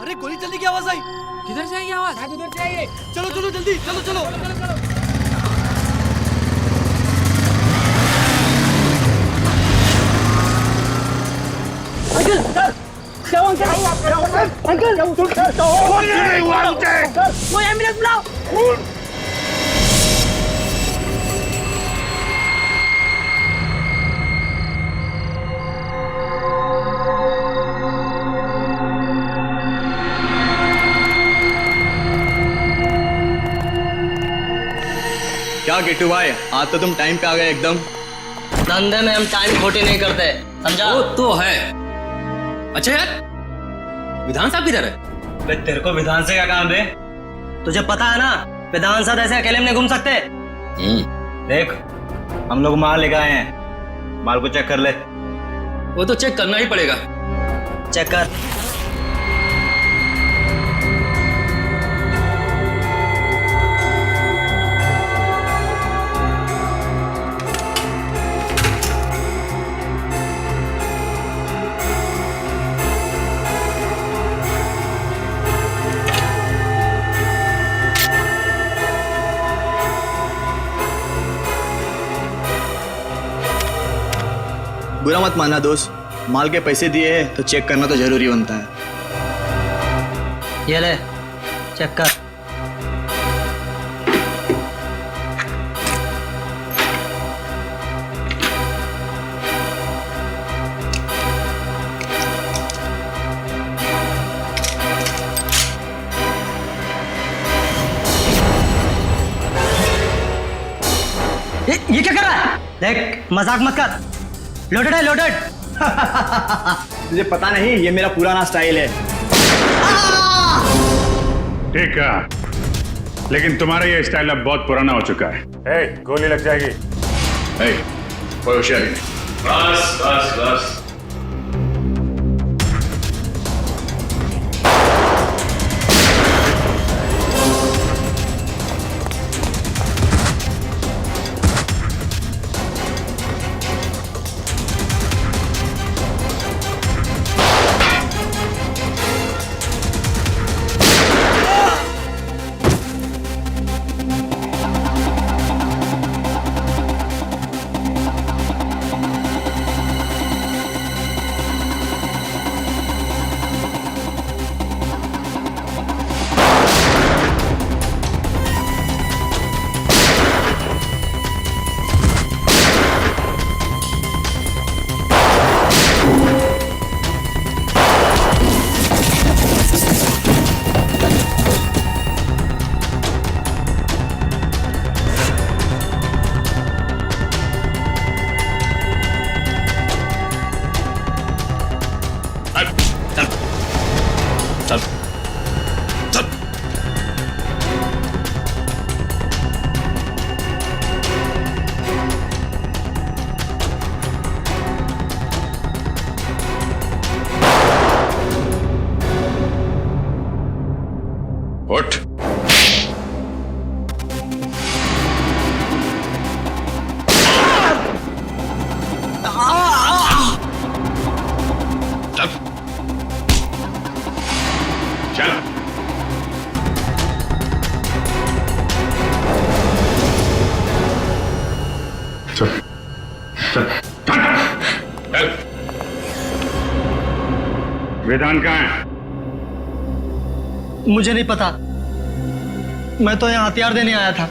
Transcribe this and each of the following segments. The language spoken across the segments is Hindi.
अरे गोली चलने की आवाज आई। किधर से आई आवाज? शायद उधर से आई है। चलो चलो जल्दी, चलो चलो। अंकल सर, क्या हुआ अंकल? वो एम्बुलेंस बुलाओ। क्या गेटू भाई, आज तो तुम टाइम पे आ गए एकदम। धंधे में हम टाइम खोटी नहीं करते, समझा? वो तो है। अच्छा यार, विधान साहब किधर है? बे तेरे को विधान से क्या काम है? तुझे पता है ना, विधान साहब ऐसे अकेले में नहीं घूम सकते। देख, हम लोग माल लेकर आए हैं, माल को चेक कर ले। वो तो चेक करना ही पड़ेगा। चेक कर। बुरा मत मानना दोस्त, माल के पैसे दिए हैं तो चेक करना तो जरूरी बनता है। ये ले, चेक कर। ये क्या कर रहा है? देख, मजाक मत कर। लोडेड है, लोडेड। तुझे पता नहीं, ये मेरा पुराना स्टाइल है। ठीक है, लेकिन तुम्हारा ये स्टाइल अब बहुत पुराना हो चुका है। गोली लग जाएगी। कोई होशियारी नहीं। बस बस बस। उठ। चल। चल। विधान कहाँ है? मुझे नहीं पता, मैं तो यहाँ हथियार देने आया था।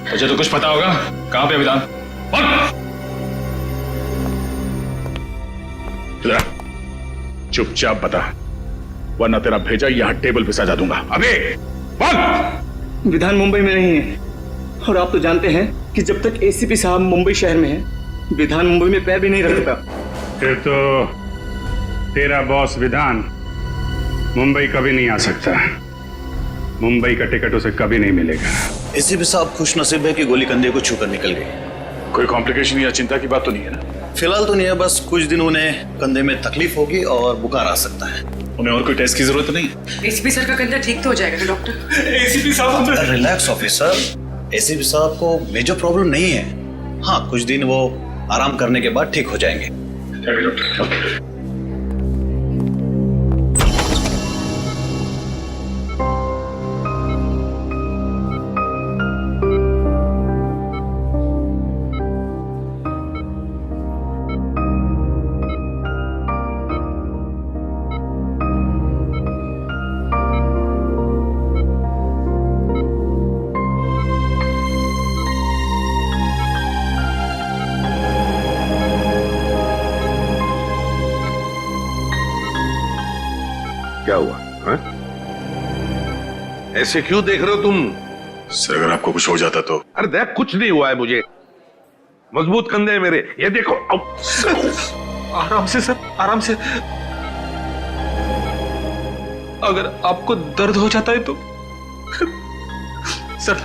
तुझे तो कुछ पता होगा। कहाँ पे विधान? चुपचाप बता, वरना तेरा भेजा यहाँ टेबल पे सजा दूंगा। अबे बोल। विधान मुंबई में नहीं है, और आप तो जानते हैं कि जब तक एसीपी साहब मुंबई शहर में है, विधान मुंबई में पैर भी नहीं रखता। फिर तो तेरा बॉस विधान मुंबई कभी नहीं आ सकता। मुंबई का टिकट उसे कभी नहीं मिलेगा। एसीपी साहब खुश नसीब है कि गोली कंधे को छूकर निकल गई। कोई कॉम्प्लिकेशन या चिंता की बात तो नहीं है ना? फिलहाल तो नहीं है, बस कुछ दिन उन्हें कंधे में तकलीफ होगी और बुखार आ सकता है। उन्हें और कोई टेस्ट की जरूरत नहीं है? एसीपी सर का कंधा ठीक तो हो जाएगा ना डॉक्टर? एसीपी साहब रिलैक्स ऑफिसर, एसीपी साहब को मेजर प्रॉब्लम नहीं है। हाँ, कुछ दिन वो आराम करने के बाद ठीक हो जाएंगे। हाँ? ऐसे क्यों देख रहे हो तुम? सर अगर आपको कुछ हो जाता तो? अरे देख, कुछ नहीं हुआ है मुझे। मजबूत कंधे हैं मेरे, ये देखो। आराम से सर, आराम से। अगर आपको दर्द हो जाता है तो सर,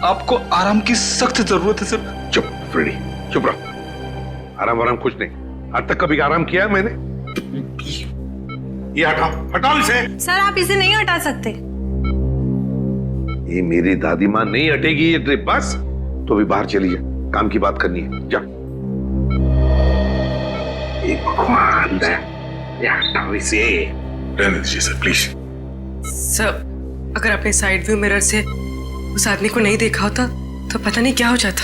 आपको आराम की सख्त जरूरत है सर। चुप फ्रेडी, चुप रहो। आराम कुछ नहीं। आज तक कभी आराम किया है मैंने? ये हटाओ, हटाओ इसे। सर आप इसे नहीं हटा सकते। ये मेरी दादी माँ नहीं हटेगी ये ट्रिप। बस तो भी बाहर चली जा, काम की बात करनी है। जा। भगवान, ये हटाओ इसे। रहने दीजिए सर प्लीज। सर अगर आपने साइड व्यू मिरर से उस आदमी को नहीं देखा होता तो पता नहीं क्या हो जाता।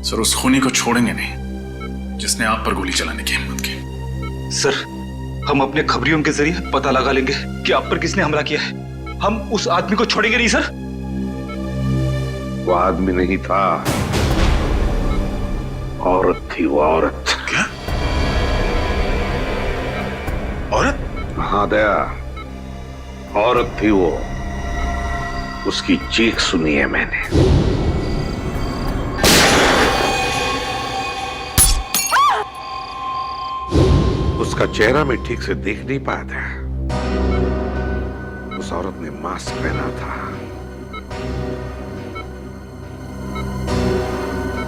सर उस खूनी को छोड़ेंगे नहीं जिसने आप पर गोली चलाने की हिम्मत की। सर हम अपने खबरियों के जरिए पता लगा लेंगे कि आप पर किसने हमला किया है। हम उस आदमी को छोड़ेंगे नहीं सर। वो आदमी नहीं था, औरत थी। वो औरत। क्या? औरत? हाँ दया, औरत थी वो। उसकी चीख सुनी है मैंने। उसका चेहरा मैं ठीक से देख नहीं पाया था। उस औरत ने मास्क पहना था,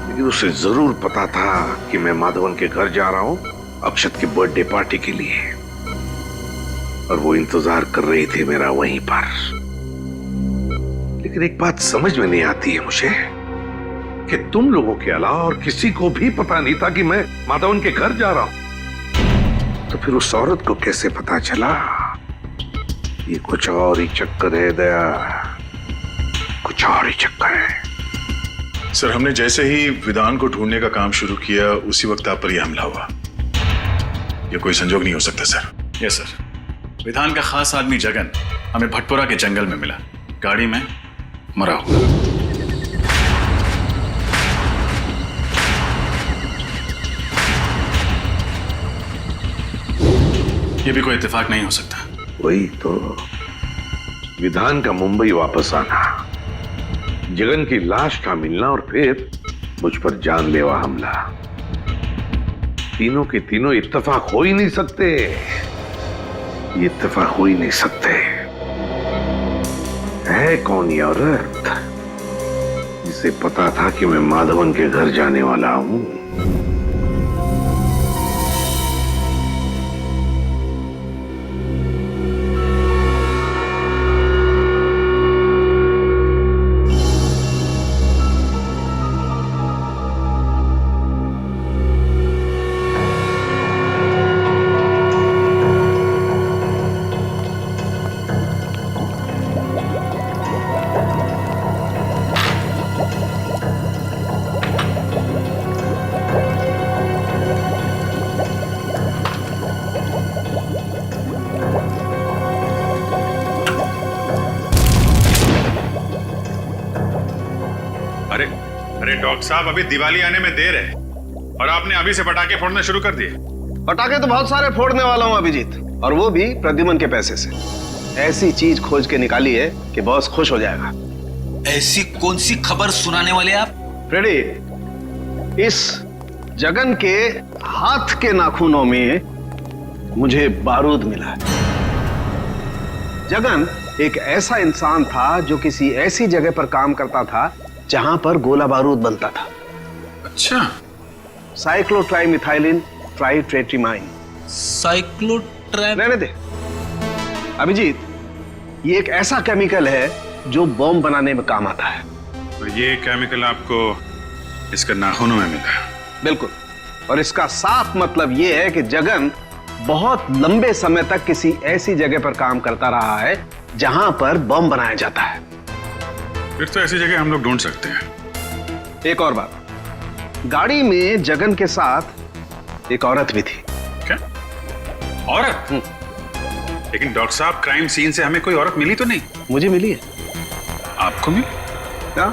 लेकिन उसे जरूर पता था कि मैं माधवन के घर जा रहा हूं अक्षत की बर्थडे पार्टी के लिए, और वो इंतजार कर रही थी मेरा वहीं पर। लेकिन एक बात समझ में नहीं आती है मुझे कि तुम लोगों के अलावा और किसी को भी पता नहीं था कि मैं माधवन के घर जा रहा हूं। तो फिर उस औरत को कैसे पता चला? ये कुछ और ही चक्कर है दया, कुछ और ही चक्कर है। सर हमने जैसे ही विधान को ढूंढने का काम शुरू किया उसी वक्त आप पर यह हमला हुआ। यह कोई संजोग नहीं हो सकता सर। यस सर, विधान का खास आदमी जगन हमें भटपुरा के जंगल में मिला, गाड़ी में मरा हुआ। यह भी कोई इत्तेफाक नहीं हो सकता। वही तो, विधान का मुंबई वापस आना, जगन की लाश का मिलना और फिर मुझ पर जानलेवा हमला, तीनों के तीनों इत्तेफाक हो ही नहीं सकते। ये इत्तेफाक हो ही नहीं सकते। है कौन ये औरत जिसे पता था कि मैं माधवन के घर जाने वाला हूं? अरे डॉक्टर साहब, अभी दिवाली आने में देर है और आपने अभी से पटाखे फोड़ने शुरू कर दिए। पटाखे तो बहुत सारे फोड़ने वाला हूं अभिजीत, और वो भी प्रद्युमन के पैसे से। ऐसी चीज खोज के निकाली है कि बॉस खुश हो जाएगा। ऐसी कौन सी खबर सुनाने वाले आप? फ्रेडी, इस जगन के हाथ के नाखूनों में मुझे बारूद मिला है। जगन एक ऐसा इंसान था जो किसी ऐसी जगह पर काम करता था जहां पर गोला बारूद बनता था। अच्छा। साइक्लोट्राइमिथाइलिन ट्राइट्रेट्रिमाइन। रहने दे अभिजीत, ये एक ऐसा केमिकल है जो बॉम्ब बनाने में काम आता है। और ये केमिकल आपको इसके नाखूनों में मिला? बिल्कुल, और इसका साफ मतलब ये है कि जगन बहुत लंबे समय तक किसी ऐसी जगह पर काम करता रहा है जहां पर बम बनाया जाता है। फिर तो ऐसी जगह हम लोग ढूंढ सकते हैं। एक और बात, गाड़ी में जगन के साथ एक औरत भी थी। क्या औरत? लेकिन डॉक्टर साहब, क्राइम सीन से हमें कोई औरत मिली तो नहीं? मुझे मिली है। आपको मिली? क्या?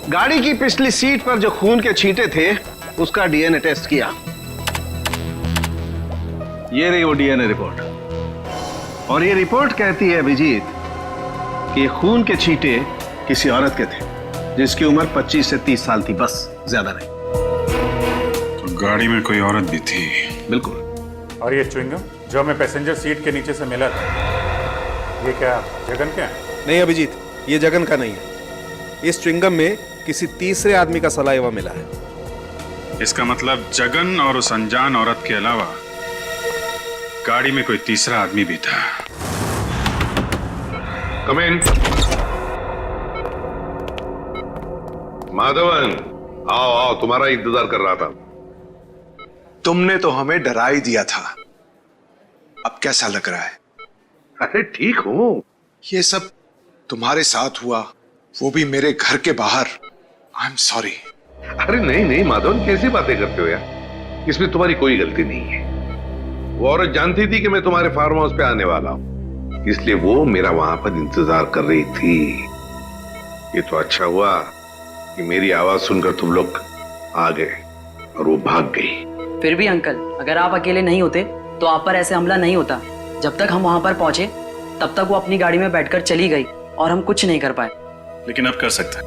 गाड़ी की पिछली सीट पर जो खून के छींटे थे उसका डीएनए टेस्ट किया। ये रही वो डीएनए रिपोर्ट, और ये रिपोर्ट कहती है अभिजीत कि ये खून के छींटे किसी औरत के थे जिसकी उम्र 25 से 30 साल थी, बस, ज्यादा नहीं। तो गाड़ी में कोई औरत भी थी? बिल्कुल। और ये च्युइंगम जो हमें पैसेंजर सीट के नीचे से मिला था, ये क्या जगन का है? नहीं अभिजीत, ये जगन का नहीं है। इस च्युइंगम में किसी तीसरे आदमी का सलाइवा मिला है। इसका मतलब जगन और उस अनजान औरत के अलावा गाड़ी में कोई तीसरा आदमी भी था। कम इन। माधवन, आओ आओ, तुम्हारा इंतजार कर रहा था। तुमने तो हमें डरा ही दिया था। अब कैसा लग रहा है? अरे ठीक हूं। ये सब तुम्हारे साथ हुआ, वो भी मेरे घर के बाहर। I am sorry. अरे नहीं नहीं माधवन, कैसी बातें करते हो यार, इसमें तुम्हारी कोई गलती नहीं है। वो औरत जानती थी कि मैं तुम्हारे फार्म हाउस पे आने वाला हूं, इसलिए वो मेरा वहां पर इंतजार कर रही थी। ये तो अच्छा हुआ कि मेरी आवाज सुनकर तुम लोग आ गए और वो भाग गई। फिर भी अंकल, अगर आप अकेले नहीं होते तो आप पर ऐसे हमला नहीं होता। जब तक हम वहां पर पहुंचे तब तक वो अपनी गाड़ी में बैठकर चली गई और हम कुछ नहीं कर पाए। लेकिन अब कर सकते हैं,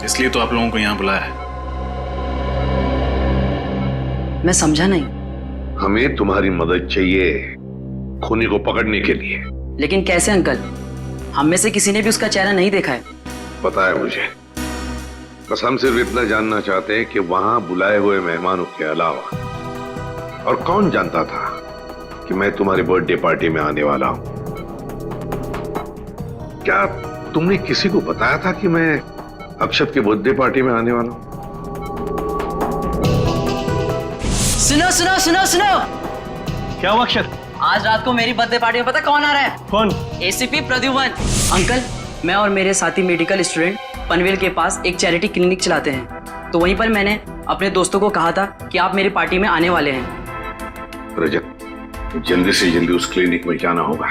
इसलिए तो आप लोगों को यहां बुलाया है। मैं समझा नहीं। हमें तुम्हारी मदद चाहिए खूनी को पकड़ने के लिए। लेकिन कैसे अंकल? हम में से किसी ने भी उसका चेहरा नहीं देखा है। पता है मुझे, बस हम सिर्फ इतना जानना चाहते हैं कि वहां बुलाए हुए मेहमानों के अलावा और कौन जानता था कि मैं तुम्हारी बर्थडे पार्टी में आने वाला हूं। क्या तुमने किसी को बताया था कि मैं अक्षत के बर्थडे पार्टी में आने वाला हूं? सुनो सुनो सुनो सुनो। क्या हुआ अक्षत? आज रात को मेरी बर्थडे पार्टी में पता कौन आ रहा है? कौन? एसीपी प्रद्युमन। अंकल, मैं और मेरे साथी मेडिकल स्टूडेंट पनवेल के पास एक चैरिटी क्लिनिक चलाते हैं, तो वहीं पर मैंने अपने दोस्तों को कहा था कि आप मेरी पार्टी में आने वाले हैं। रजत, जल्दी से जल्दी उस क्लिनिक में जाना होगा।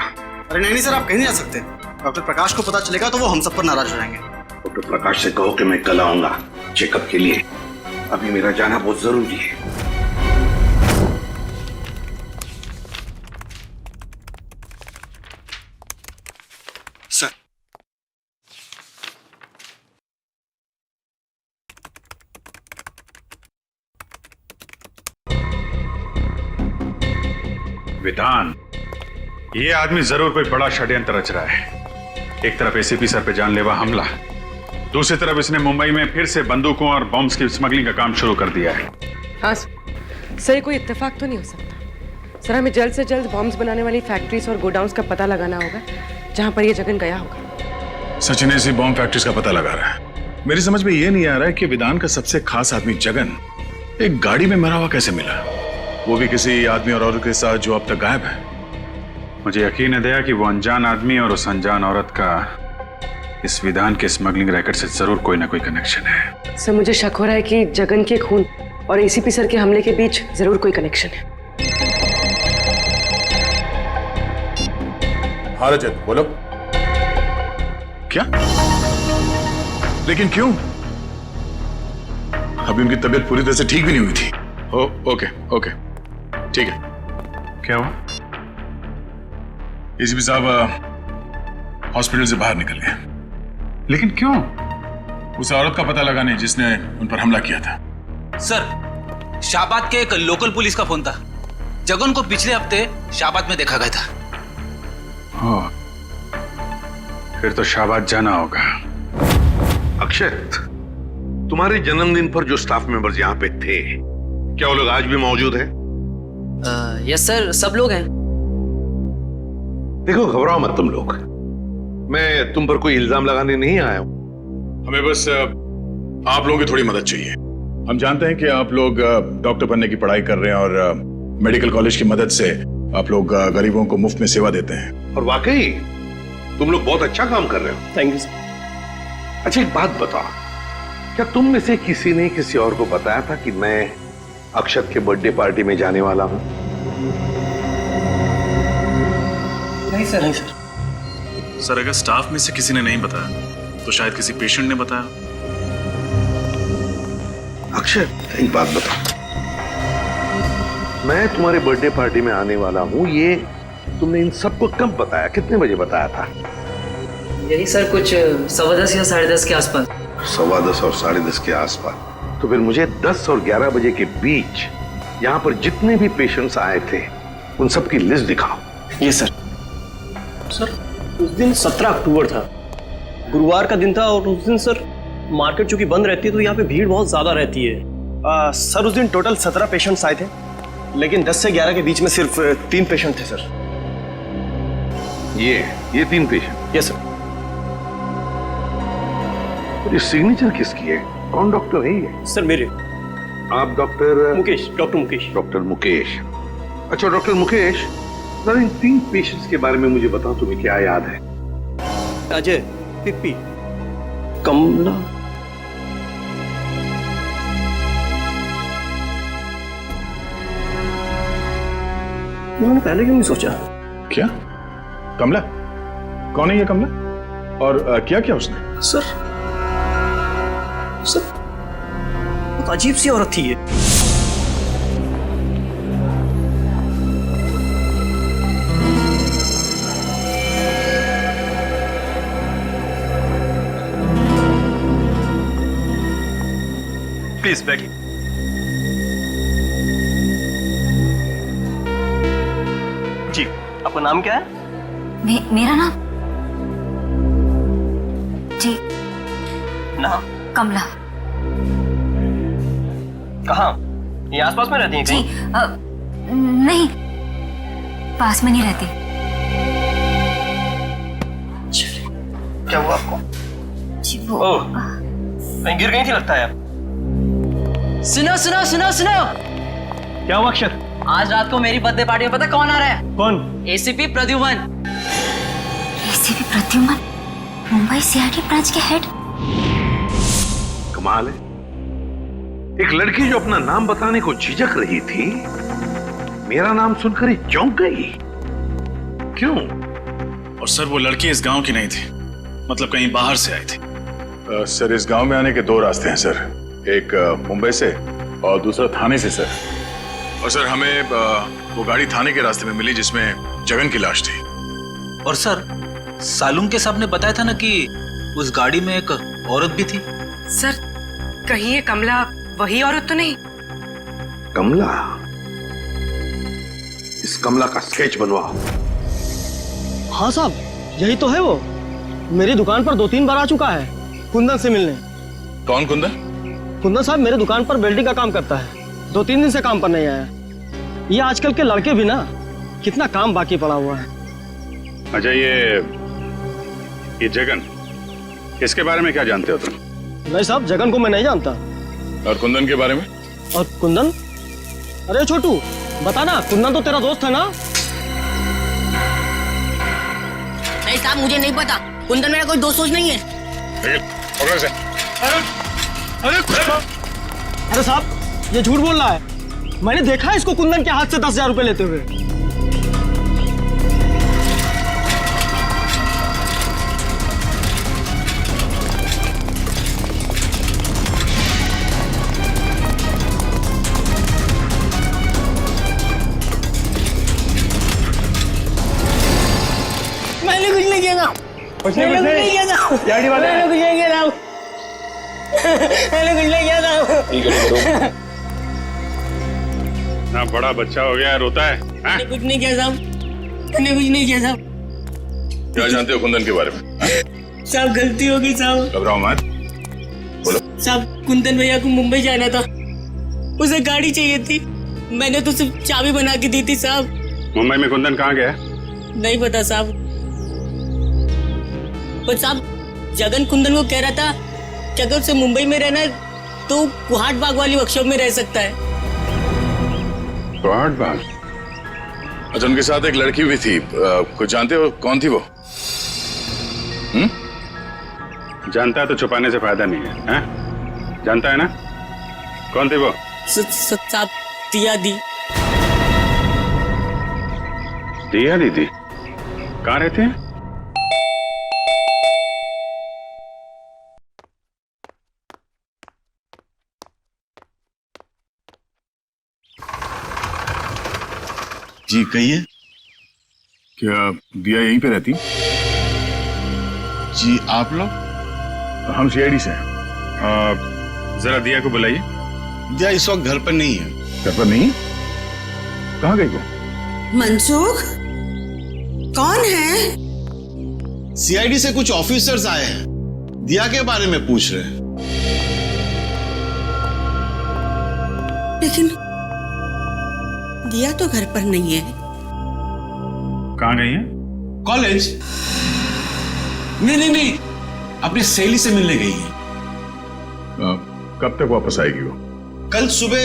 अरे नहीं सर, आप कहीं नहीं जा सकते। डॉक्टर प्रकाश को पता चलेगा तो वो हम सब पर नाराज हो जाएंगे। डॉक्टर प्रकाश से कहो कि मैं कल आऊंगा चेकअप के लिए। अभी मेरा जाना बहुत जरूरी है। सर, विधान, ये आदमी जरूर कोई बड़ा षड्यंत्र रच रहा है। एक तरफ एसीपी सर पे जानलेवा हमला, दूसरी तरफ इसने मुंबई में फिर से बंदूकों और बॉम्ब्स की स्मगलिंग का काम शुरू कर दिया है। हाँ सर, ये कोई इत्तेफाक तो नहीं हो सकता। सर, हमें जल्द से जल्द बॉम्ब्स बनाने वाली फैक्ट्रीज और गोडाउन्स का पता लगाना होगा जहां पर ये जगन गया होगा। सचिन ऐसी बॉम्ब फैक्ट्रीज का पता लगा रहा है। मेरी समझ में ये नहीं आ रहा है कि विधान का सबसे खास आदमी जगन एक गाड़ी में मरा हुआ कैसे मिला, वो भी किसी आदमी और औरत के साथ जो अब तक गायब है। मुझे यकीन है दया कि वो अनजान आदमी और उस अनजान औरत का इस विधान के स्मगलिंग रैकेट से जरूर कोई ना कोई कनेक्शन है। सर, मुझे शक हो रहा है कि जगन के खून और एसीपी सर के हमले के बीच जरूर कोई कनेक्शन है। हाँ रजत, बोलो। क्या? लेकिन क्यों? अभी उनकी तबीयत पूरी तरह से ठीक भी नहीं हुई थी। ओके ओके, ठीक है। क्या हुआ? एसीपी साहब हॉस्पिटल से बाहर निकल गए। लेकिन क्यों? उस औरत का पता लगाने जिसने उन पर हमला किया था। सर, शाहबाद के एक लोकल पुलिस का फोन था। जगन को पिछले हफ्ते शाहबाद में देखा गया था। फिर तो शाहबाद जाना होगा। अक्षत, तुम्हारे जन्मदिन पर जो स्टाफ मेंबर्स यहाँ पे थे, क्या वो लोग आज भी मौजूद हैं? यस सर, सब लोग हैं। देखो, घबराओ मत तुम लोग, मैं तुम पर कोई इल्जाम लगाने नहीं आया हूं। हमें बस आप लोगों की थोड़ी मदद चाहिए। हम जानते हैं कि आप लोग डॉक्टर बनने की पढ़ाई कर रहे हैं और मेडिकल कॉलेज की मदद से आप लोग गरीबों को मुफ्त में सेवा देते हैं। और वाकई तुम लोग बहुत अच्छा काम कर रहे हो। Thank you sir. अच्छा, एक बात बताओ, क्या तुम में से किसी ने किसी और को बताया था कि मैं अक्षत के बर्थडे पार्टी में जाने वाला हूं? नहीं सर। नहीं सर। सर, अगर स्टाफ में से किसी ने नहीं बताया तो शायद किसी पेशेंट ने बताया। अक्षत, एक बात बताओ, मैं तुम्हारे बर्थडे पार्टी में आने वाला हूँ, ये तुमने इन सबको कब बताया, कितने बजे बताया था? यही सर कुछ 10:15 या 10:30 के आसपास। 10:15 और 10:30 के आसपास। तो फिर मुझे 10 और 11 बजे के बीच यहाँ पर जितने भी पेशेंट्स आए थे उन सब की लिस्ट दिखाओ। ये सर उस दिन 17 अक्टूबर था, गुरुवार का दिन था, और उस दिन सर मार्केट चूंकि बंद रहती है तो यहाँ पे भीड़ बहुत ज्यादा रहती है। सर उस दिन टोटल 17 पेशेंट्स आए थे, लेकिन 10 से 11 के बीच में सिर्फ 3 पेशेंट थे सर। ये 3 पेशेंट? Yes sir. ये सिग्नेचर किसकी है? कौन डॉक्टर है ये? सर मेरे। आप doctor Mukesh, doctor Mukesh. Doctor Mukesh, अच्छा डॉक्टर मुकेश, सर इन 3 पेशेंट्स के बारे में मुझे बताओ, तुम्हें क्या याद है? अजय, पिप्पी, कमला। मैंने पहले क्यों नहीं सोचा? क्या कमला? कौन है ये कमला? और क्या क्या उसने? सर बहुत अजीब सी औरत थी ये। प्लीज बैठिए। जी, आपका नाम क्या है? मेरा नाम जी नाम कमला। कहाँ? ये आसपास में रहती हैं कहीं? नहीं, पास में नहीं रहती। क्या हुआ आपको? जी वो कहीं गिर गई थी लगता है। सुनो सुनो सुनो सुनो, क्या हुआ अक्षर? आज रात को मेरी बर्थडे पार्टी में पता कौन आ रहा है? कौन? ACP Pradyuman. ACP Pradyuman, Mumbai CID branch के हेड। कमाल है, एक लड़की जो अपना नाम बताने को झिझक रही थी, मेरा नाम सुनकर ही चौंक गई। क्यों? और सर वो लड़की इस गांव की नहीं थी, मतलब कहीं बाहर से आई थी। सर इस गांव में आने के 2 रास्ते हैं सर, एक मुंबई से और दूसरा थाने से सर। और सर हमें वो गाड़ी थाने के रास्ते में मिली जिसमें जगन की लाश थी। और सर सालुंके साहब ने बताया था ना कि उस गाड़ी में एक औरत भी थी। सर कहीं ये कमला वही औरत तो नहीं? कमला? इस कमला का स्केच बनवाओ। हाँ साहब, यही तो है वो। मेरी दुकान पर 2-3 बार आ चुका है कुंदन से मिलने। कौन कुंदन? कुंदन साहब मेरे दुकान पर वेल्डिंग का काम करता है, 2-3 दिन से काम पर नहीं आया। ये आजकल के लड़के भी ना, कितना काम बाकी पड़ा हुआ है। अच्छा ये जगन, इसके बारे में क्या जानते हो तुम? नहीं साहब, जगन को मैं नहीं जानता। और कुंदन के बारे में? और कुंदन? अरे छोटू बता ना, कुंदन तो तेरा दोस्त है ना? नहीं साहब, मुझे नहीं पता, कुंदन मेरा कोई दोस्त सोच नहीं है। अरे साहब, ये झूठ बोल रहा है। मैंने देखा है इसको कुंदन के हाथ से 10,000 रुपए लेते हुए। मैंने कुछ नहीं किया था। मैंने कुछ नहीं किया था। मैंने कुछ नहीं किया था। मैंने कुछ नहीं किया था। ना बड़ा बच्चा हो गया रोता है। मैंने कुछ नहीं किया साहब, मैंने कुछ नहीं किया साहब। क्या जानते हो कुंदन के बारे में? साहब गलती हो गई साहब। घबराओ मत, बोलो। साहब कुंदन भैया को मुंबई जाना था, उसे गाड़ी चाहिए थी, मैंने तो सिर्फ चाबी बना के दी थी साहब। मुंबई में कुंदन कहाँ गया? नहीं पता साहब, पर साहब जगन कुंदन को कह रहा था कि अगर उसे मुंबई में रहना है तो कुहाट बाग वाली वर्कशॉप में रह सकता है। कुहाट बाग? अच्छा, उनके साथ एक लड़की भी थी, कुछ जानते हो कौन थी वो? जानता है तो छुपाने से फायदा नहीं है, हैं? जानता है ना कौन थी वो? साहब दिया दी। दिया दीदी कहाँ रहते हैं? जी कहिए। क्या दिया यहीं पे रहती? जी आप लोग? हम सीआईडी से हैं। जरा दिया को बुलाइए। दिया इस वक्त घर पर नहीं है। घर पर नहीं? कहाँ गई वो? मनसुख, कौन है? सीआईडी से कुछ ऑफिसर्स आए हैं, दिया के बारे में पूछ रहे हैं। लेकिन दिया तो घर पर नहीं है। कहाँ गई है? कॉलेज? नहीं, अपनी सहेली से मिलने गई है। कब तक वापस आएगी वो? कल सुबह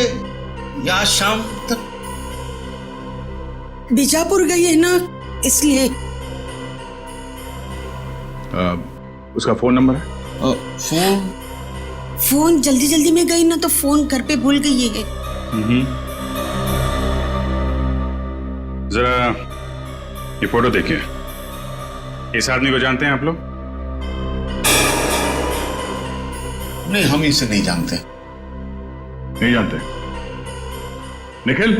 या शाम तक। बीजापुर गई है ना, इसलिए। उसका फोन नंबर है? फोन जल्दी में गई ना, तो फोन घर पे भूल गई है। जरा ये फोटो देखिए। इस आदमी को जानते हैं आप लोग? नहीं, हम इसे नहीं जानते। नहीं जानते? निखिल,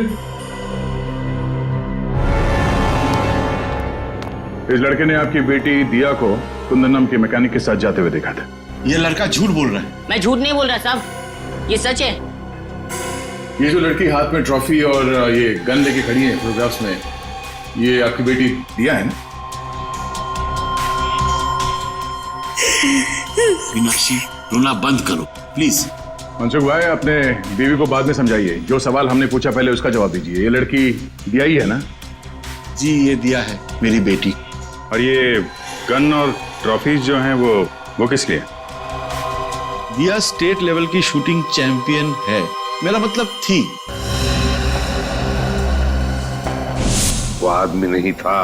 इस लड़के ने आपकी बेटी दिया को कुंदन नाम के मैकेनिक के साथ जाते हुए देखा था। ये लड़का झूठ बोल रहा है। मैं झूठ नहीं बोल रहा साहब, ये सच है। ये जो लड़की हाथ में ट्रॉफी और ये गन लेके खड़ी है फोटोग्राफ्स में, ये आपकी बेटी दिया है ना? मीनाक्षी, रोना बंद करो प्लीज। मनसुख भाई, अपने बीवी को बाद में समझाइए। जो सवाल हमने पूछा पहले उसका जवाब दीजिए। ये लड़की दिया ही है ना? जी, ये दिया है, मेरी बेटी। और ये गन और ट्रॉफीज जो हैं वो किस लिए? दिया स्टेट लेवल की शूटिंग चैंपियन है। मेरा मतलब थी। वो आदमी नहीं था,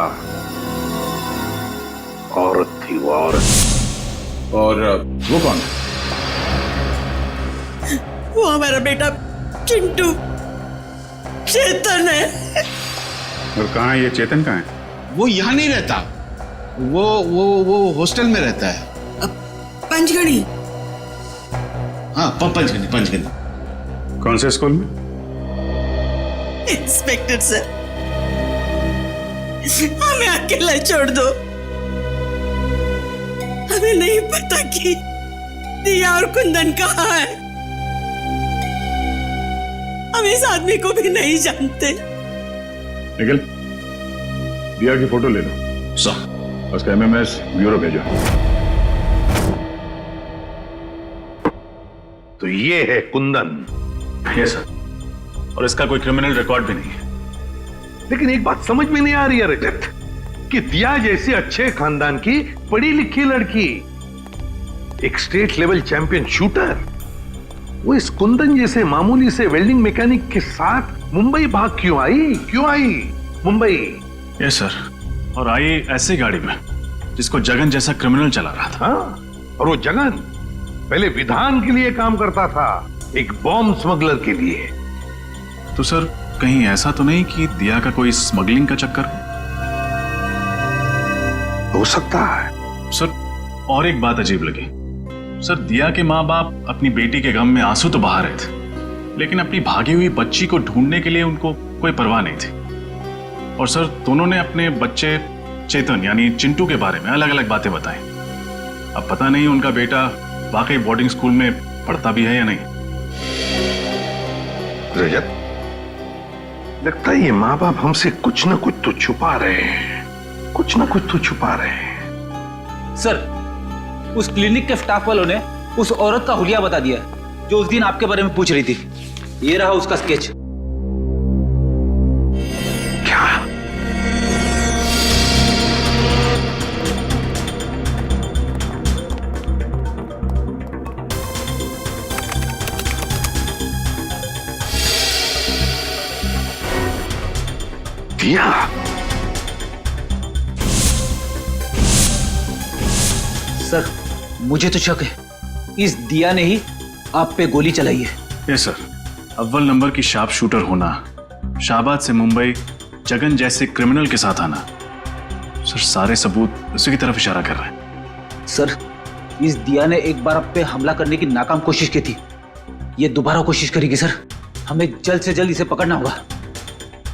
औरत थी वो औरत। और वो कौन? वो हमारा बेटा चिंटू, चेतन है। और कहाँ है ये चेतन? कहाँ है वो? यहाँ नहीं रहता, वो हॉस्टल में रहता है। पंचगढ़ी। हाँ, पंचगढ़ी। कौन से स्कूल में? इंस्पेक्टर सर, हमें अकेला छोड़ दो। हमें नहीं पता कि दिया और कुंदन कहाँ है। हम इस आदमी को भी नहीं जानते। निखिल, दिया की फोटो ले लो। सर, उसका एमएमएस ब्यूरो भेजो। तो ये है कुंदन? Yes sir. और इसका कोई क्रिमिनल रिकॉर्ड भी नहीं है। लेकिन एक बात समझ में नहीं आ रही है रजत, कि दिया जैसी अच्छे खानदान की पढ़ी लिखी लड़की, एक स्टेट लेवल चैंपियन शूटर, वो इस कुंदन जैसे मामूली से वेल्डिंग मैकेनिक के साथ मुंबई भाग क्यों आई मुंबई? Yes sir. और आई ऐसी गाड़ी में जिसको जगन जैसा क्रिमिनल चला रहा था। हाँ, और वो जगन पहले विधान के लिए काम करता था, एक बॉम्ब स्मगलर के लिए। तो सर, कहीं ऐसा तो नहीं कि दिया का कोई स्मगलिंग का चक्कर हो सकता है? सर, और एक बात अजीब लगी। सर, दिया के माँ बाप अपनी बेटी के गम में आंसू तो बहा रहे थे, लेकिन अपनी भागी हुई बच्ची को ढूंढने के लिए उनको कोई परवाह नहीं थी। और सर, दोनों ने अपने बच्चे चेतन यानी चिंटू के बारे में अलग अलग बातें बताई। अब पता नहीं उनका बेटा वाकई बोर्डिंग स्कूल में पढ़ता भी है या नहीं। रजत, लगता है ये माँ बाप हमसे कुछ ना कुछ तो छुपा रहे हैं, सर, उस क्लिनिक के स्टाफ वालों ने उस औरत का हुलिया बता दिया जो उस दिन आपके बारे में पूछ रही थी। ये रहा उसका स्केच। क्या? दिया? सर, मुझे तो शक है इस दिया ने ही आप पे गोली चलाई है। Yes sir. अव्वल नंबर की शार्प शूटर होना, शाहबाद से मुंबई जगन जैसे क्रिमिनल के साथ आना, सर सारे सबूत उसी की तरफ इशारा कर रहे हैं। सर, इस दिया ने एक बार आप पे हमला करने की नाकाम कोशिश की थी, ये दोबारा कोशिश करेगी। सर, हमें जल्द से जल्द इसे पकड़ना होगा।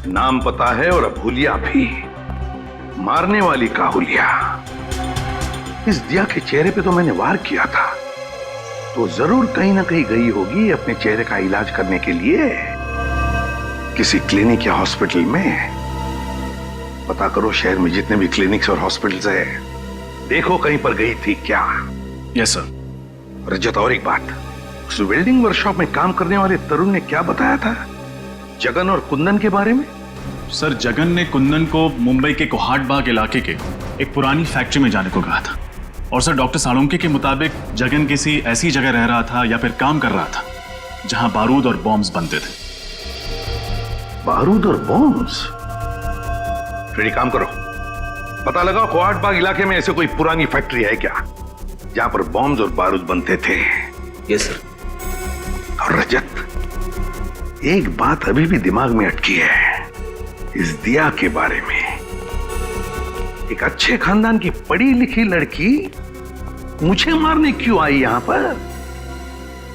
नाम पता है और अब हुलिया भी, मारने वाली का हुलिया। इस दिया के चेहरे पे तो मैंने वार किया था, तो जरूर कहीं ना कहीं गई होगी अपने चेहरे का इलाज करने के लिए किसी क्लिनिक या हॉस्पिटल में। पता करो शहर में जितने भी क्लिनिक्स और हॉस्पिटल्स है, देखो कहीं पर गई थी क्या। Yes sir. रजत, और एक बात, उस वेल्डिंग वर्कशॉप में काम करने वाले तरुण ने क्या बताया था जगन और कुंदन के बारे में? सर, जगन ने कुंदन को मुंबई के कोहाट बाग इलाके के एक पुरानी फैक्ट्री में जाने को कहा था। और सर, डॉक्टर साळुंके के मुताबिक जगन किसी ऐसी जगह रह रहा था या फिर काम कर रहा था जहां बारूद और बॉम्ब्स बनते थे। बारूद और बॉम्ब्स? फिर एक काम करो, पता लगाओ कोहाट बाग इलाके में ऐसे कोई पुरानी फैक्ट्री है क्या जहां पर बॉम्ब्स और बारूद बनते थे। Yes sir. और रजत, एक बात अभी भी दिमाग में अटकी है इस दिया के बारे में। एक अच्छे खानदान की पढ़ी लिखी लड़की मुझे मारने क्यों आई यहां पर?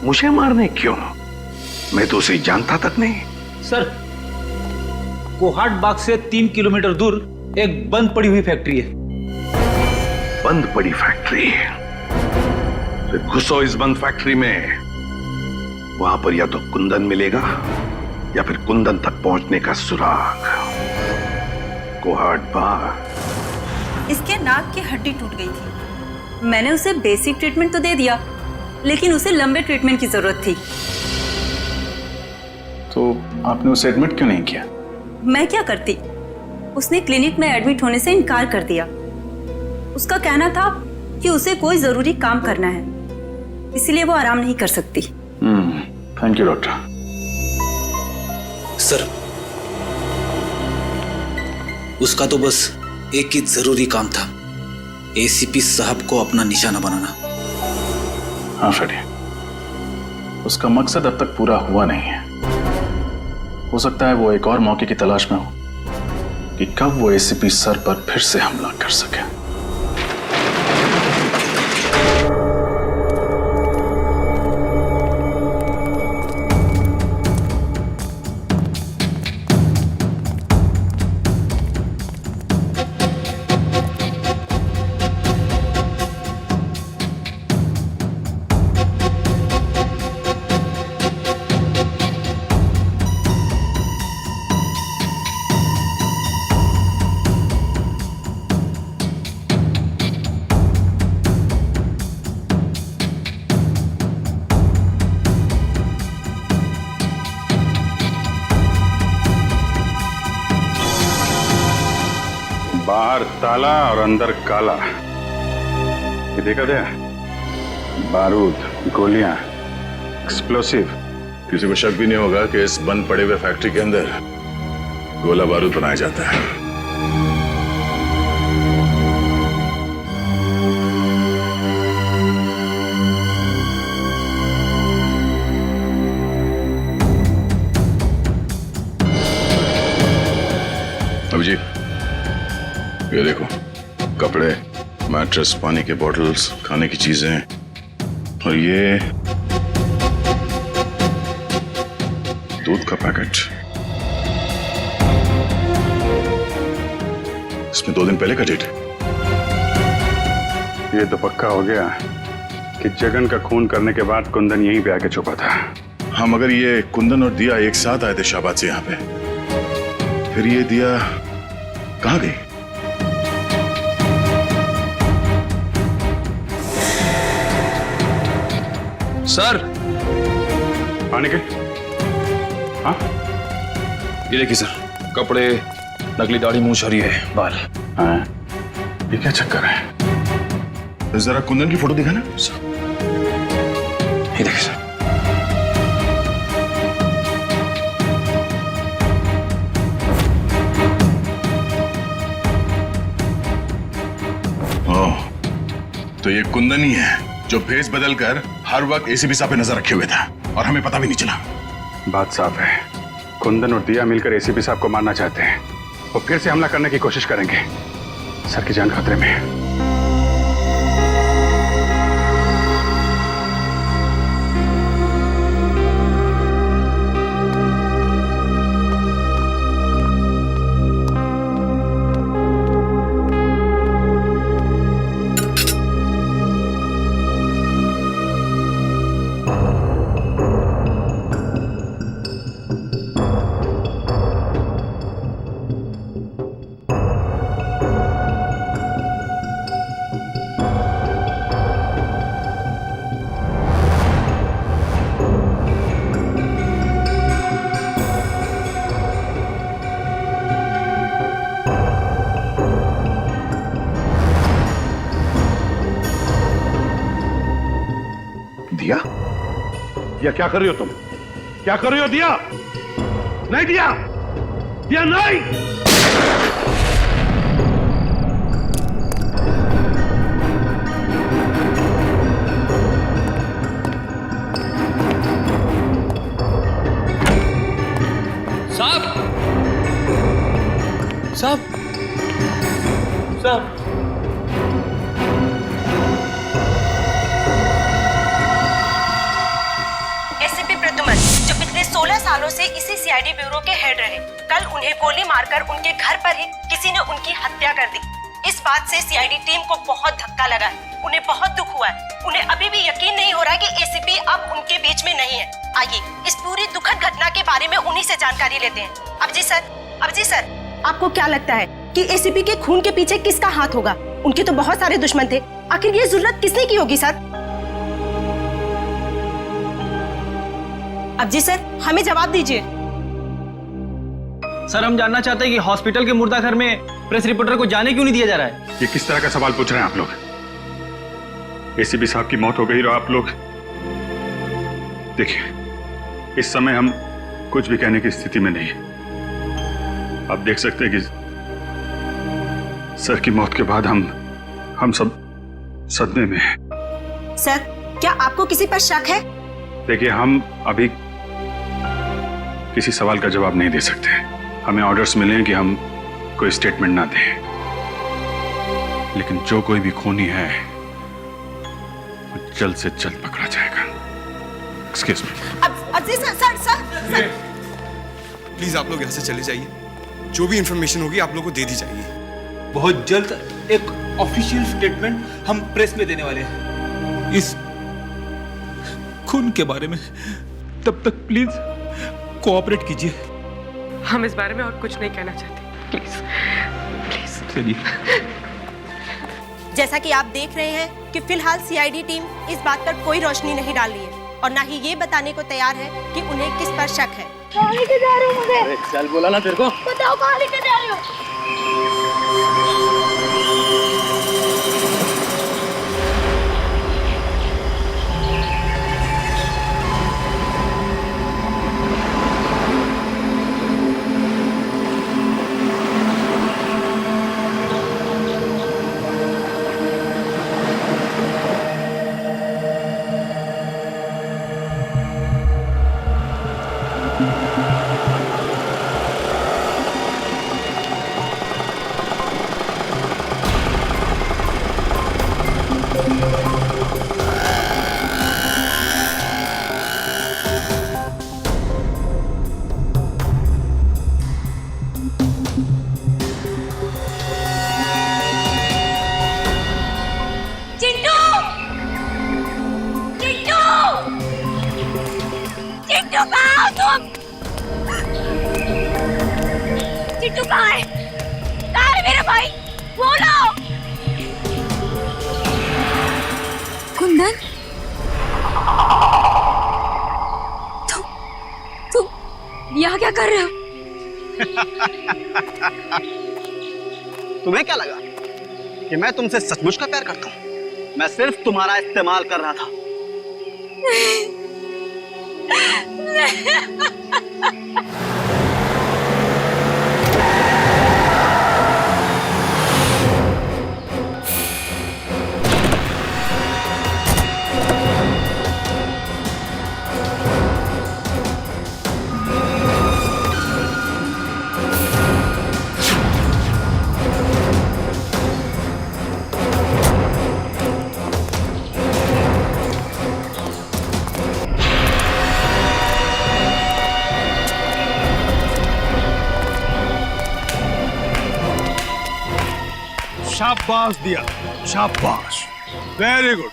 मुझे मारने क्यों? मैं तो उसे जानता तक नहीं। सर, कोहाट बाग से 3 किलोमीटर दूर एक बंद पड़ी हुई फैक्ट्री है। बंद पड़ी फैक्ट्री? फिर घुसो इस बंद फैक्ट्री में। वहां पर या तो कुंदन मिलेगा या फिर कुंदन तक पहुंचने का सुराग। कोहाट बाग। इसके नाक की हड्डी टूट गई थी। मैंने उसे बेसिक ट्रीटमेंट तो दे दिया, लेकिन उसे लंबे ट्रीटमेंट की जरूरत थी। तो आपने उसे एडमिट क्यों नहीं किया? मैं क्या करती? उसने क्लिनिक में एडमिट होने से इनकार कर दिया। उसका कहना था कि उसे कोई जरूरी काम करना है, इसलिए वो आराम नहीं कर सकती। Thank you doctor. सर, उसका तो बस एक ही जरूरी काम था, एसीपी साहब को अपना निशाना बनाना। हाँ फ्रेडी, उसका मकसद अब तक पूरा हुआ नहीं है। हो सकता है वो एक और मौके की तलाश में हो कि कब वो एसीपी सर पर फिर से हमला कर सके। बाहर ताला और अंदर काला। ये देखा था? बारूद, गोलियां, एक्सप्लोसिव। किसी को शक भी नहीं होगा कि इस बंद पड़े हुए फैक्ट्री के अंदर गोला बारूद बनाया जाता है। अभिजीत, ये देखो, कपड़े, मैट्रेस, पानी के बॉटल्स, खाने की चीजें, और ये दूध का पैकेट। इसमें 2 दिन पहले का डेट है। ये तो पक्का हो गया कि जगन का खून करने के बाद कुंदन यहीं पे आके छुपा था। हाँ, मगर ये कुंदन और दिया एक साथ आए थे शाहबाद से यहाँ पे, फिर ये दिया कहाँ गई? सर, पानी के? हाँ, ये देखिए सर, कपड़े, नकली दाढ़ी, मूंछ और ये बाल। हाँ, ये क्या चक्कर है? जरा कुंदन की फोटो दिखाना। ये देखिए सर। ओह, तो ये कुंदन ही है जो भेस बदल कर हर वक्त एसीपी साहब पे नजर रखे हुए था और हमें पता भी नहीं चला। बात साफ है, कुंदन और दिया मिलकर एसीपी साहब को मारना चाहते हैं। वो फिर से हमला करने की कोशिश करेंगे। सर की जान खतरे में है। दिया क्या कर रही हो तुम? क्या कर रही हो दिया? नहीं दिया, दिया नहीं। साहब साहब साहब एसीपी प्रद्युमन जो पिछले 16 सालों से इसी सीआईडी ब्यूरो के हेड रहे, कल उन्हें गोली मारकर उनके घर पर ही किसी ने उनकी हत्या कर दी। इस बात से सीआईडी टीम को बहुत धक्का लगा है, उन्हें बहुत दुख हुआ है। उन्हें अभी भी यकीन नहीं हो रहा कि एसीपी अब उनके बीच में नहीं है। आइए इस पूरी दुखद घटना के बारे में उन्हीं से जानकारी लेते हैं। अबजी सर, आपको क्या लगता है कि एसीपी के खून के पीछे किसका हाथ होगा? उनके तो बहुत सारे दुश्मन थे, आखिर ये जरूरत किसने की होगी सर? अबजी सर, हमें जवाब दीजिए। सर हम जानना चाहते हैं कि हॉस्पिटल के मुर्दा घर में प्रेस रिपोर्टर को जाने क्यों नहीं दिया जा रहा है? ये किस तरह का सवाल पूछ रहे हैं आप लोग? एसीपी साहब की मौत हो गई और आप लोग देखिए, इस समय हम कुछ भी कहने की स्थिति में नहीं है। आप देख सकते हैं कि सर की मौत के बाद हम सब सदमे में हैं। सर, क्या आपको किसी पर शक है? देखिए, हम अभी किसी सवाल का जवाब नहीं दे सकते। हमें ऑर्डर्स मिले हैं कि हम कोई स्टेटमेंट ना दें, लेकिन जो कोई भी खूनी है वो जल्द से जल्द पकड़ा जाएगा। Excuse me. अबजी सर, प्लीज आप लोग यहाँ से चले जाइए। जो भी इंफॉर्मेशन होगी आप लोगों को दे दी जाएगी। बहुत जल्द एक ऑफिशियल स्टेटमेंट हम प्रेस में देने वाले हैं इस खून के बारे में। तब तक प्लीज कोऑपरेट कीजिए। हम इस बारे में और कुछ नहीं कहना चाहते, प्लीज। चलिए। जैसा कि आप देख रहे हैं कि फिलहाल सीआईडी टीम इस बात पर कोई रोशनी नहीं डाल रही है और ना ही ये बताने को तैयार है कि उन्हें किस पर शक है। कहाँ लेके जा रहे हो मुझे? अरे चल, बोला ना तेरे को। बताओ कहाँ लेके जा रहे हो? चिट्टू कहाँ है? कहाँ है मेरा भाई? बोलो। कुंदन, तुम यहाँ क्या कर रहे हो? तुम्हें क्या लगा कि मैं तुमसे सचमुच का प्यार करता हूँ? मैं सिर्फ तुम्हारा इस्तेमाल कर रहा था। शाबाश दिया, शाबाश, very good,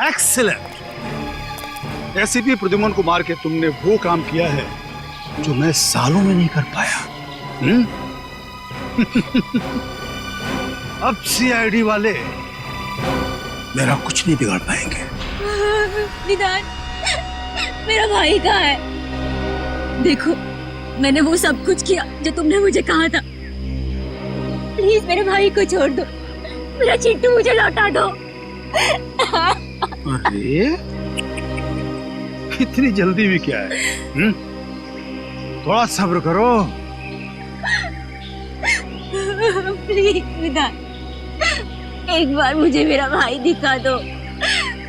excellent. ACP Pradyuman को मार के तुमने वो काम किया है जो मैं सालों में नहीं कर पाया। अब सीआईडी वाले मेरा कुछ नहीं बिगाड़ पाएंगे। निदान, मेरा भाई कहाँ है? देखो, मैंने वो सब कुछ किया जो तुमने मुझे कहा था। प्लीज मेरे भाई को छोड़ दो, मेरा चिट्टू मुझे लौटा दो। अरे इतनी जल्दी भी क्या है? थोड़ा सब्र करो। प्लीज विधान, एक बार मुझे मेरा भाई दिखा दो।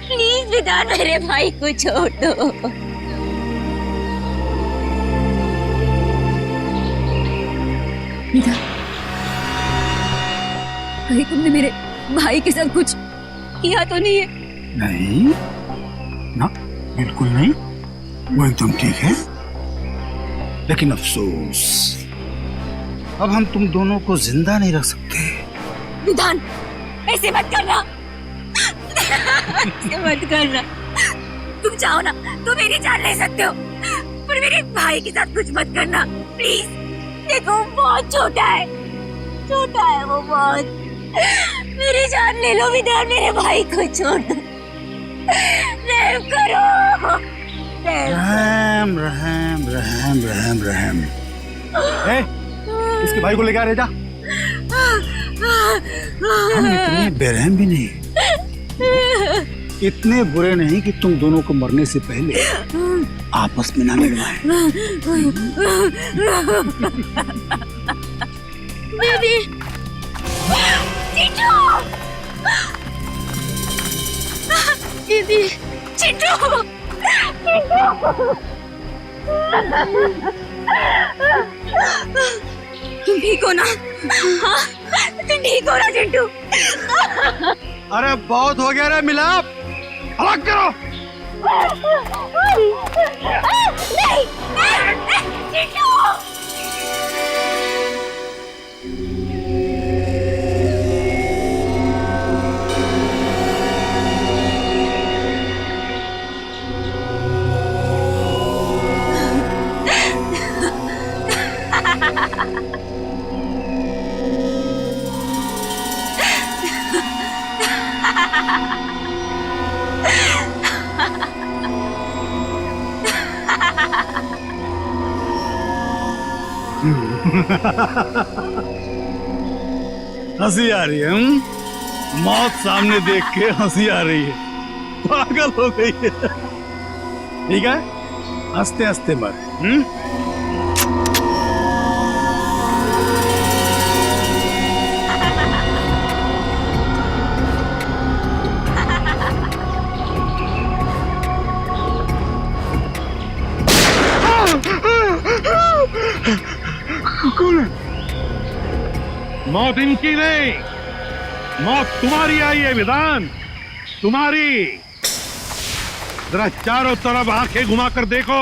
प्लीज विधान, मेरे भाई को छोड़ दो। विधान, कहीं तुमने मेरे भाई के साथ कुछ किया तो नहीं है? नहीं ना, बिल्कुल नहीं, वो एकदम ठीक है। लेकिन अफसोस, अब हम तुम दोनों को जिंदा नहीं रख सकते। विधान, ऐसे मत करना। ऐसे मत करना। तुम चाहो ना तो मेरी जान ले सकते हो, पर मेरे भाई के साथ कुछ मत करना प्लीज। देखो बहुत छोटा है वो बहुत। मेरी जान ले लो विधान, मेरे भाई को छोड़ दो। रहम करो। रहम रहम रहम रहम रहम। इसके भाई को लेकर आ रहे जा। हम इतने बेरहम भी नहीं, इतने बुरे नहीं कि तुम दोनों को मरने से पहले आपस में ना लड़वाएं। बेबी, चिंटू, दीदी, चिंटू, तुम ठीक हो ना? हाँ, तुम ठीक हो ना चिंटू? अरे बहुत हो गया रे मिलाप, अलग करो। नहीं, चिंटू। हंसी आ रही है। मौत सामने देख के हंसी आ रही है, पागल हो गई है। ठीक है, हंसते हंसते मर। कौन है? मौत इनकी नहीं, मौत तुम्हारी आई है विधान, तुम्हारी। जरा चारों तरफ आंखें घुमाकर देखो।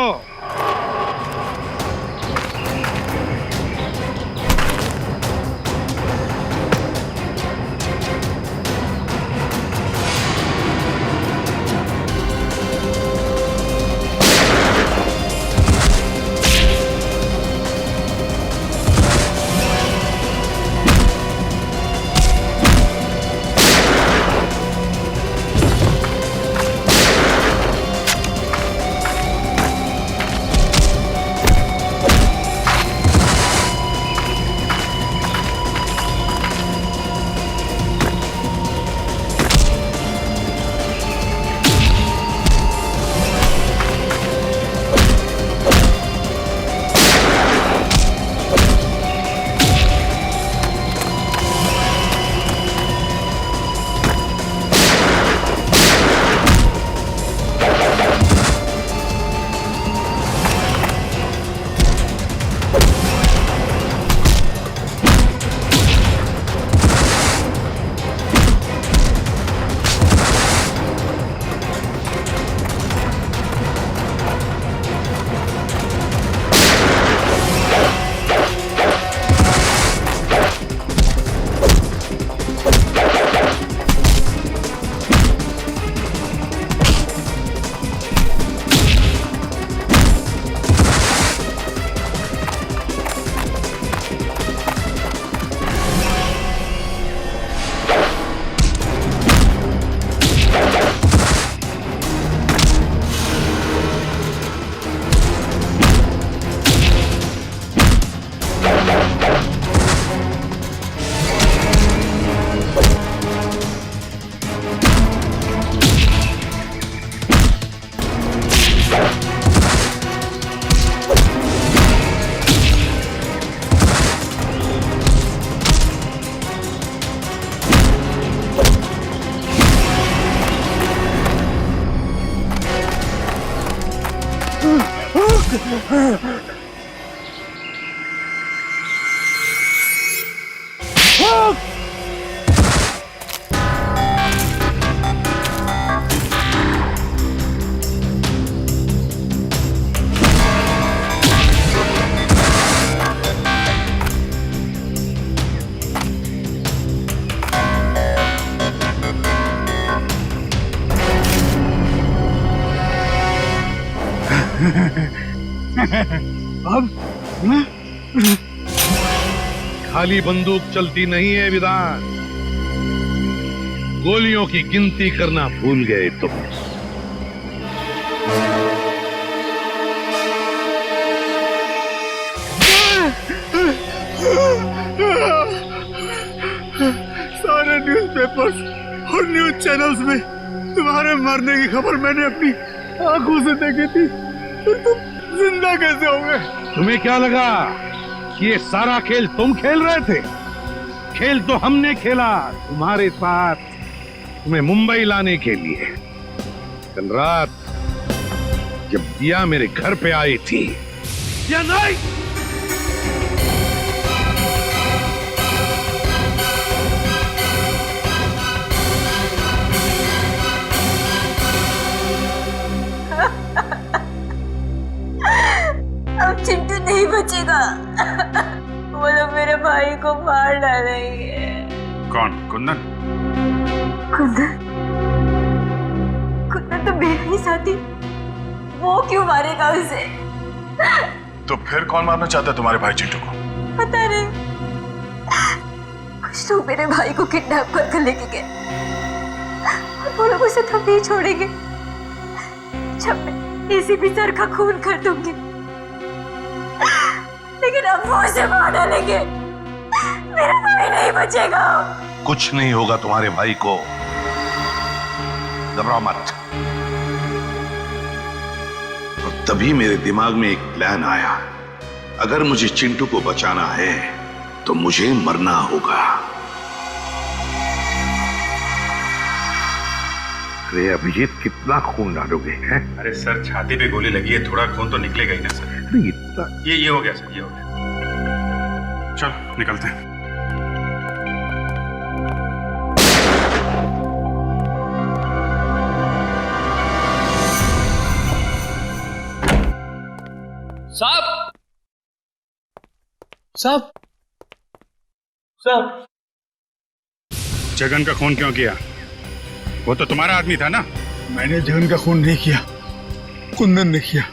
अब खाली बंदूक चलती नहीं है विधान, गोलियों की गिनती करना भूल गए तुम। सारे न्यूज़पेपर्स और न्यूज़ चैनल्स में तुम्हारे मरने की खबर मैंने अपनी आंखों से देखी थी, तो तुम जिंदा कैसे हो गए? तुम्हें क्या लगा कि ये सारा खेल तुम खेल रहे थे? खेल तो हमने खेला तुम्हारे साथ, तुम्हें मुंबई लाने के लिए। कल रात जब दिया मेरे घर पे आई थी या नहीं? अब चिंटू नहीं बचेगा। वो लोग मेरे भाई को मार डालेंगे। कौन? कुंदन? कुंदन? कुंदन तो मेरा ही साथी, वो क्यों मारेगा उसे? तो फिर कौन मारना चाहता है तुम्हारे भाई चिंटू को? पता नहीं, कुछ लोग मेरे भाई को किडनैप करके लेके गए और वो लोग उसे तब नहीं छोड़ेंगे जब मैं एसीपी सर का खून कर दूंगी। लेकिन अब वो उसे मार डालेंगे, मेरा भाई नहीं बचेगा। कुछ नहीं होगा तुम्हारे भाई को, घबराओ मत। और तभी मेरे दिमाग में एक प्लान आया, अगर मुझे चिंटू को बचाना है तो मुझे मरना होगा। अरे अभिजीत, कितना खून डालोगे हैं? अरे सर, छाती पे गोली लगी है, थोड़ा खून तो निकलेगा ही ना सर। इतना ये हो गया सर, ये हो गया। चलो निकलते हैं। साहब, साहब, साहब, जगन का खून क्यों किया? वो तो तुम्हारा आदमी था ना? मैंने जगन का खून नहीं किया, कुंदन ने किया।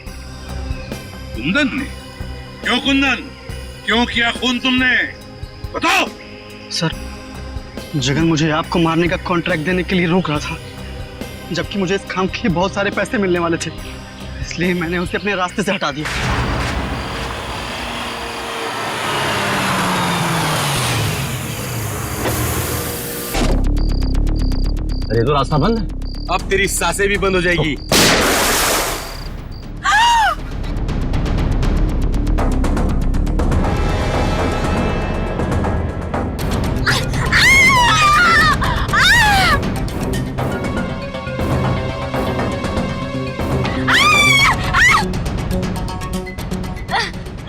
कुंदन ने? क्यों कुंदन? क्यों किया खून तुमने? बताओ। सर, जगन मुझे आपको मारने का कॉन्ट्रैक्ट देने के लिए रोक रहा था, जबकि मुझे इस काम के लिए बहुत सारे पैसे मिलने वाले थे, इसलिए मैंने उसे अपने रास्ते से हटा दिया। अरे तो रास्ता बंद है। अब तेरी सांसें भी बंद हो जाएगी।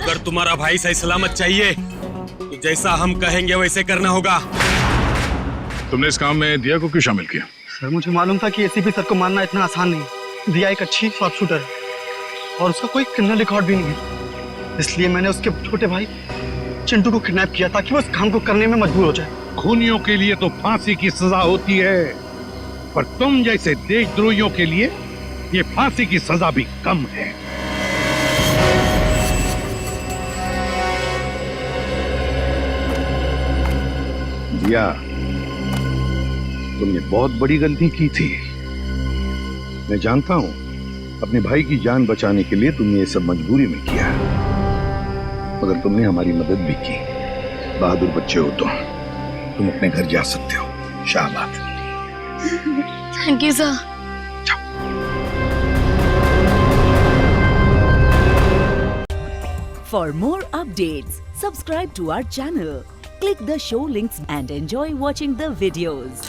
अगर तुम्हारा भाई सही सलामत चाहिए तो जैसा हम कहेंगे वैसे करना होगा। तुमने इस काम में दिया को क्यों शामिल किया? सर, मुझे मालूम था कि एसीपी सर को मारना इतना आसान नहीं। दिया एक अच्छी शॉर्प शूटर है और उसका कोई क्रिमिनल रिकॉर्ड भी नहीं है, इसलिए मैंने उसके छोटे भाई चिंटू को किडनैप किया ताकि वो इस काम को करने में मजबूर हो जाए। खूनियों के लिए तो फांसी की सजा होती है, पर तुम जैसे देशद्रोहियों के लिए ये फांसी की सजा भी कम है। दिया, तुमने बहुत बड़ी गलती की थी। मैं जानता हूं, अपने भाई की जान बचाने के लिए तुमने ये सब मजबूरी में किया, मगर तुमने हमारी मदद भी की। बहादुर बच्चे हो तुम अपने घर जा सकते हो। शाबाश। Thank you sir. For more updates, subscribe to our channel, click the show links and enjoy watching the videos.